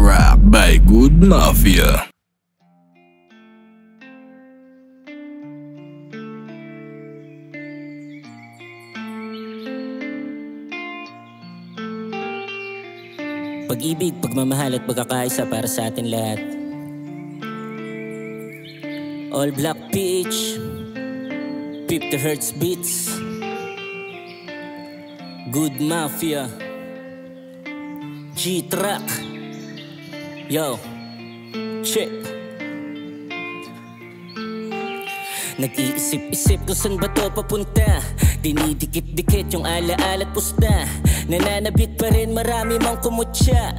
G-Trap by Good Mafia. Pag-ibig, pagmamahal at pagkakaisa para sa atin lahat. All Black PH, 50Hz beats, Good Mafia, G-Track. Yo, check. Nag-iisip-isip kung saan ba to papunta. Dinidikit-dikit yung alaala at pusta. Nananabik pa rin marami mang kumutya.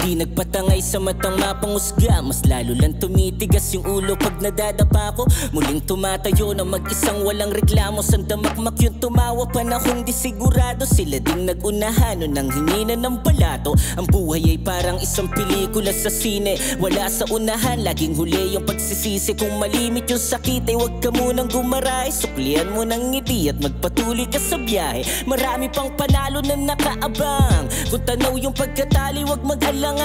Di nagpatangay sa matang mapangusga. Mas lalo lang tumitigas yung ulo pag nadadapa ko. Muling tumatayo na mag-isang walang reklamo. Sandamakmak yung tumawa, panahong di sigurado. Sila ding nagunahan o nang hingina ng balato. Ang buhay ay parang isang pelikula sa sine. Wala sa unahan, laging huli yung pagsisisi. Kung malimit yung sakit ay huwag ka munang gumaray. Suklian mo ng ngiti at magpatuloy ka sa biyahe. Marami pang panalo na nakaabang. Kung tanaw yung pagkatali, huwag mag-alangan.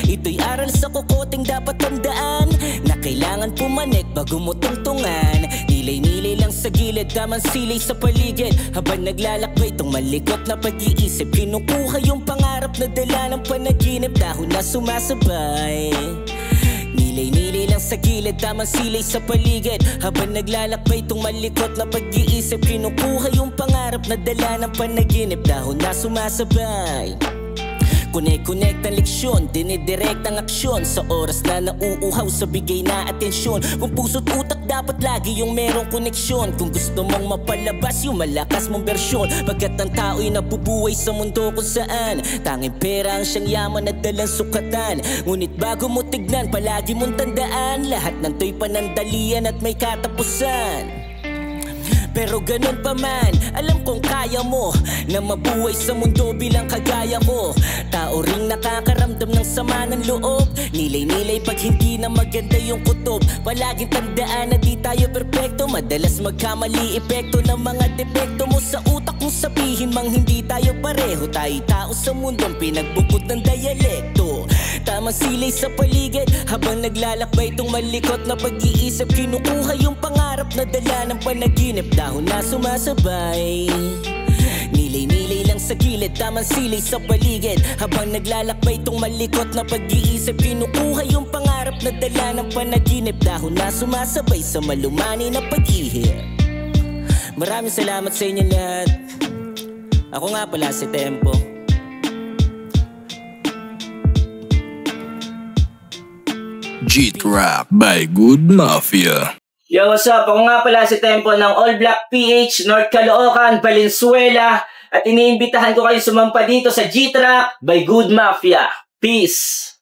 Ito'y aral sa kukoting dapat tandaan, na kailangan pumanik bago mo tungtungan. Nilay-nilay lang sa gilid, damang silay sa paligid. Habang naglalakbay itong malikot na pag-iisip, kinukuha yung pangarap na dala ng panaginip. Dahon na sumasabay, nilay-nilay lang sa gilid, damang silay sa paligid. Habang naglalakbay itong malikot na pag-iisip, kinukuha yung pangarap na dala ng panaginip. Dahon na sumasabay, connect ang leksyon, dinidirect ang aksyon. Sa oras na nauuhaw sa bigay na atensyon. Kung puso't utak dapat lagi yung merong koneksyon. Kung gusto mong mapalabas yung malakas mong bersyon. Pagkat ang tao'y nabubuhay sa mundo kung saan tanging pera ang siyang yaman at dalang sukatan. Ngunit bago mo tignan, palagi mong tandaan, lahat ng to'y panandalian at may katapusan. Pero ganun pa man, alam kong kaya mo na mabuhay sa mundo bilang kagaya ko. Tao ring nakakaramdam ng sama ng loob. Nilay-nilay pag hindi na maganda yung kutob. Palaging tandaan na di tayo perpekto. Madalas magkamali epekto ng mga depekto mo sa utak. Kung sabihin mang hindi tayo pareho, tayo tao sa mundong pinagbukod ng diyalekto. Tamang silay sa paligid, habang naglalakbay itong malikot na pag-iisip, kinukuha yung pangarap na dala ng panaginip. Dahon na sumasabay, nilay-nilay lang sa gilid, tamang silay sa paligid. Habang naglalakbay itong malikot na pag-iisip, kinukuha yung pangarap na dala ng panaginip. Dahon na sumasabay sa malumani na pag-ihip. Maraming salamat sa inyo lahat. Ako nga pala si Tempo. G-Trap by Good Mafia. Yo, what's up? Ako nga pala si Tempo ng All Black PH, North Caloocan, Valenzuela. At iniimbitahan ko kayo sumampa dito sa G-Trap by Good Mafia. Peace!